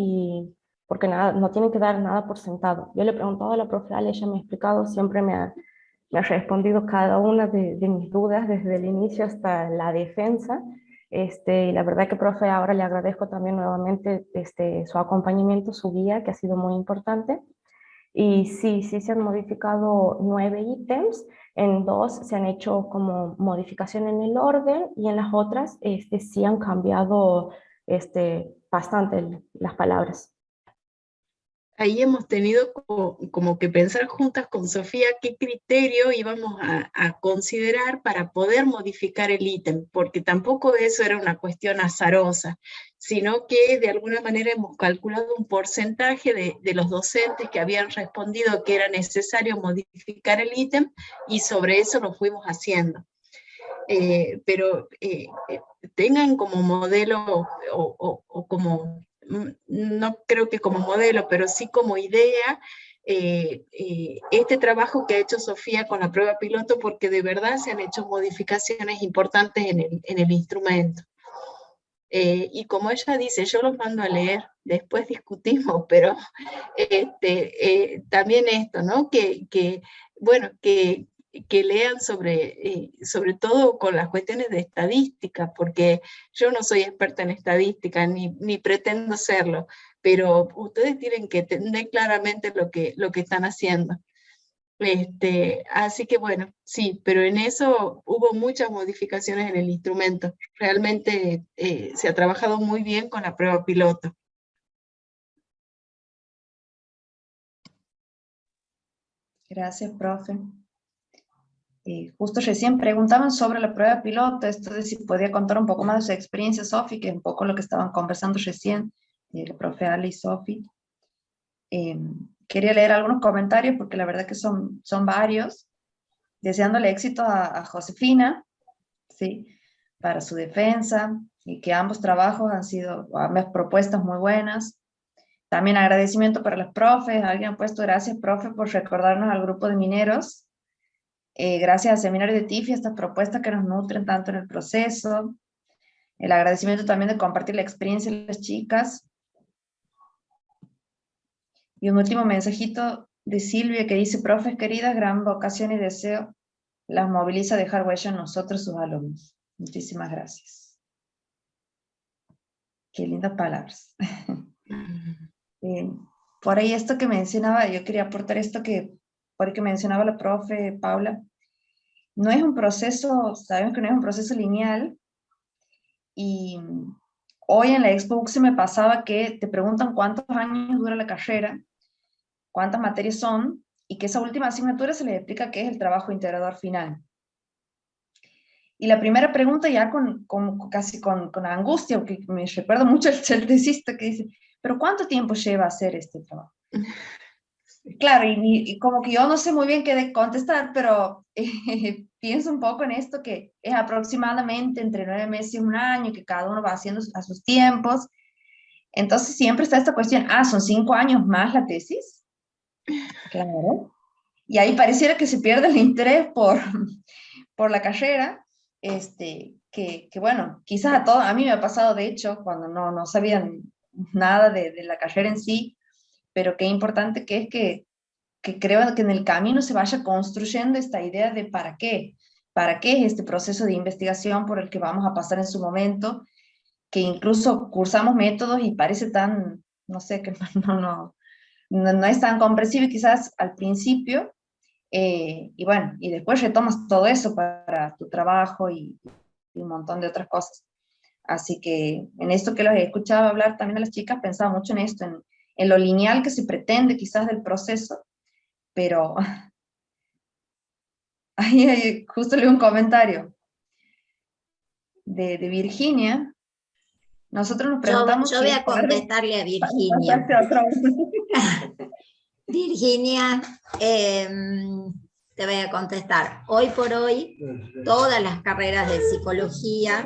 porque no tienen que dar nada por sentado. Yo le he preguntado a la profe Ale, ella me ha explicado, siempre me ha respondido cada una de mis dudas desde el inicio hasta la defensa. Y la verdad que, profe, ahora le agradezco también nuevamente su acompañamiento, su guía, que ha sido muy importante. Y sí se han modificado 9 ítems, en 2 se han hecho como modificación en el orden, y en las otras sí han cambiado bastante las palabras. Ahí hemos tenido como que pensar juntas con Sofía qué criterio íbamos a considerar para poder modificar el ítem, porque tampoco eso era una cuestión azarosa, sino que de alguna manera hemos calculado un porcentaje de los docentes que habían respondido que era necesario modificar el ítem, y sobre eso lo fuimos haciendo. Pero tengan como modelo o como, no creo que como modelo, pero sí como idea, este trabajo que ha hecho Sofía con la prueba piloto, porque de verdad se han hecho modificaciones importantes en el instrumento. Y como ella dice, yo los mando a leer, después discutimos, pero también esto, ¿no? Bueno, que lean sobre todo con las cuestiones de estadística, porque yo no soy experta en estadística, ni pretendo serlo, pero ustedes tienen que entender claramente lo que están haciendo. Así que bueno, sí, pero en eso hubo muchas modificaciones en el instrumento. Realmente se ha trabajado muy bien con la prueba piloto. Gracias, profe. Justo recién preguntaban sobre la prueba piloto, esto de si podía contar un poco más de su experiencia, Sofi, que es un poco lo que estaban conversando recién, el profe Ale y Sofi. Quería leer algunos comentarios porque la verdad que son varios. Deseándole éxito a Josefina, ¿sí? Para su defensa, y que ambos trabajos han sido, ambas propuestas muy buenas. También agradecimiento para los profes, alguien ha puesto gracias, profe, por recordarnos al grupo de mineros. Gracias al seminario de TIFI, estas propuestas que nos nutren tanto en el proceso. El agradecimiento también de compartir la experiencia de las chicas. Y un último mensajito de Silvia que dice, profes queridas, gran vocación y deseo las moviliza a dejar huella en nosotros, sus alumnos. Muchísimas gracias. Qué lindas palabras. Por ahí esto que mencionaba, yo quería aportar esto por ahí que mencionaba la profe Paula, no es un proceso, sabemos que no es un proceso lineal, y hoy en la Expo se me pasaba que te preguntan cuántos años dura la carrera, cuántas materias son, y que esa última asignatura se les explica qué es el trabajo integrador final. Y la primera pregunta ya casi con angustia, porque me recuerdo mucho el tesista que dice, ¿pero cuánto tiempo lleva hacer este trabajo? Claro, y como que yo no sé muy bien qué contestar, pero pienso un poco en esto que es aproximadamente entre 9 meses y un año, que cada uno va haciendo a sus tiempos. Entonces siempre está esta cuestión, son 5 años más la tesis. Claro. Y ahí pareciera que se pierde el interés por la carrera, que bueno, quizás a mí me ha pasado de hecho, cuando no sabían nada de la carrera en sí, pero qué importante que es que creo que en el camino se vaya construyendo esta idea de para qué es este proceso de investigación por el que vamos a pasar en su momento, que incluso cursamos métodos y parece tan, no sé, que no es tan comprensible quizás al principio, y bueno, y después retomas todo eso para tu trabajo y un montón de otras cosas. Así que en esto que los he escuchado hablar también a las chicas, pensaba mucho en esto, en lo lineal que se pretende quizás del proceso, pero ahí justo leí un comentario de Virginia. Nosotros nos preguntamos Yo si voy es a contestarle a Virginia. Virginia, te voy a contestar. Hoy por hoy, todas las carreras de psicología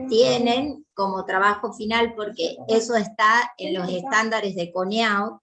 tienen como trabajo final, porque eso está en los estándares de CONIAO,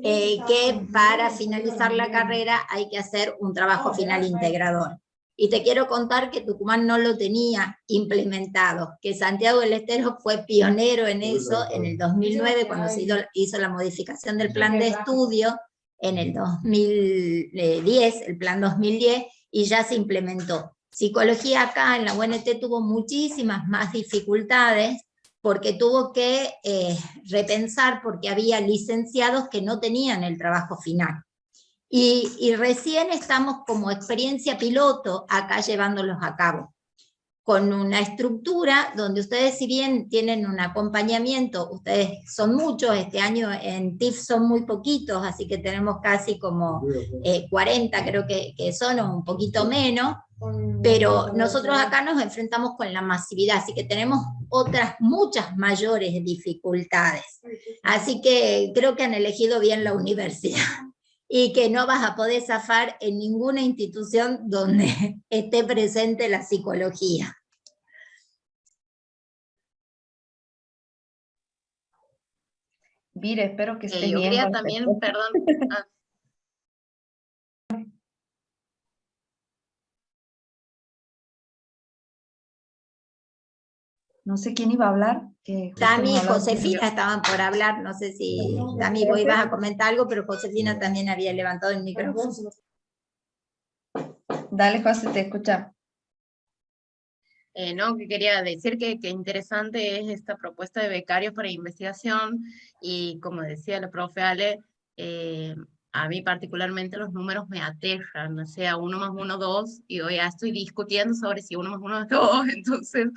que para finalizar la carrera hay que hacer un trabajo final integrador. Y te quiero contar que Tucumán no lo tenía implementado, que Santiago del Estero fue pionero en eso en el 2009, cuando se hizo la modificación del plan de estudio, en el 2010, el plan 2010, y ya se implementó. Psicología acá en la UNT tuvo muchísimas más dificultades, porque tuvo que repensar, porque había licenciados que no tenían el trabajo final. Y recién estamos como experiencia piloto acá llevándolos a cabo, con una estructura donde ustedes, si bien tienen un acompañamiento, ustedes son muchos, este año en TIF son muy poquitos, así que tenemos casi como 40 creo que son, o un poquito menos, pero nosotros acá nos enfrentamos con la masividad, así que tenemos otras muchas mayores dificultades. Así que creo que han elegido bien la universidad y que no vas a poder zafar en ninguna institución donde esté presente la psicología. Vire, espero que estés Yo bien. quería también, perdón, No sé quién iba a hablar. Tami y Josefina estaban por hablar, no sé si Tami vos ibas a comentar algo, pero Josefina también había levantado el micrófono. Dale, José, te escucha. No, que quería decir que interesante es esta propuesta de becarios para investigación, y como decía la profe Ale, a mí particularmente los números me aterran, o sea, 1 más 1, 2, y hoy ya estoy discutiendo sobre si 1 más 1 es 2, entonces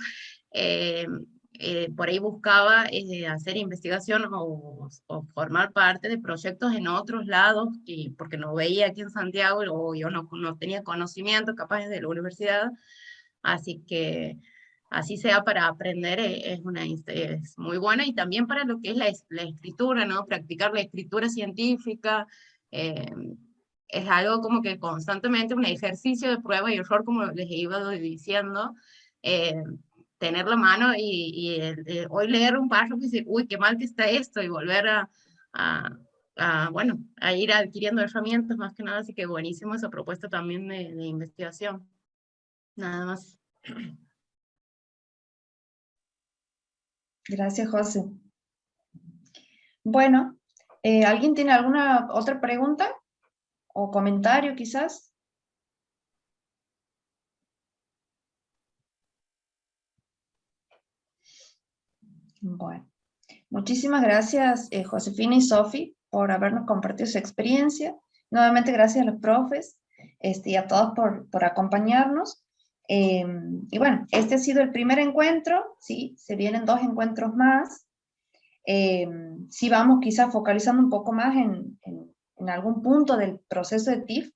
por ahí buscaba hacer investigación o formar parte de proyectos en otros lados, porque no veía aquí en Santiago, o yo no tenía conocimiento capaz de la universidad. Así que, así sea para aprender, es muy buena, y también para lo que es la escritura, ¿no? Practicar la escritura científica, eh, es algo como que constantemente un ejercicio de prueba y error, como les iba diciendo, eh, tener la mano hoy leer un párrafo y decir, uy, qué mal que está esto, y volver bueno, a ir adquiriendo herramientas más que nada, así que buenísimo esa propuesta también de investigación. Nada más. Gracias, José. Bueno, ¿alguien tiene alguna otra pregunta o comentario quizás? Bueno, muchísimas gracias, Josefina y Sofi, por habernos compartido su experiencia. Nuevamente, gracias a los profes y a todos por acompañarnos. Y bueno, este ha sido el primer encuentro, ¿sí? Se vienen 2 encuentros más. Sí vamos quizás focalizando un poco más en algún punto del proceso de TIF,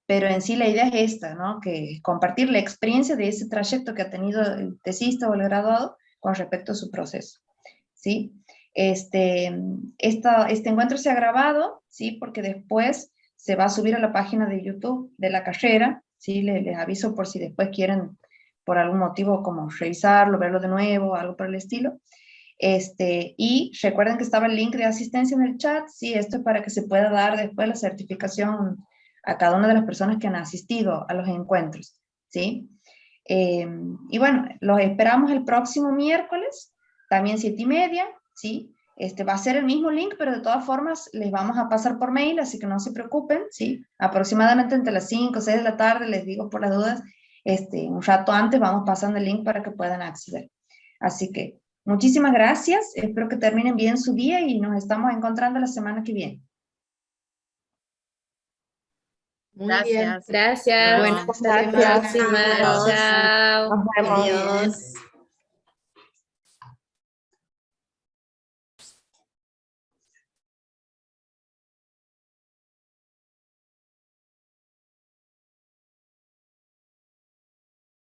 pero en sí la idea es esta, ¿no? Que compartir la experiencia de ese trayecto que ha tenido el tesista o el graduado con respecto a su proceso, ¿sí? Este encuentro se ha grabado, ¿sí? Porque después se va a subir a la página de YouTube de la carrera, ¿sí? Les aviso por si después quieren, por algún motivo, como revisarlo, verlo de nuevo, algo por el estilo. Y recuerden que estaba el link de asistencia en el chat, sí, esto es para que se pueda dar después la certificación a cada una de las personas que han asistido a los encuentros, ¿sí? Y bueno, los esperamos el próximo miércoles, también 7:30, ¿sí? Va a ser el mismo link, pero de todas formas les vamos a pasar por mail, así que no se preocupen, ¿sí? Aproximadamente entre las 5 o 6 de la tarde, les digo por las dudas, un rato antes vamos pasando el link para que puedan acceder. Así que muchísimas gracias, espero que terminen bien su día y nos estamos encontrando la semana que viene. Muy bien. Gracias. Gracias. Buenas Gracias. semanas. Chao. Nos vemos. Adiós.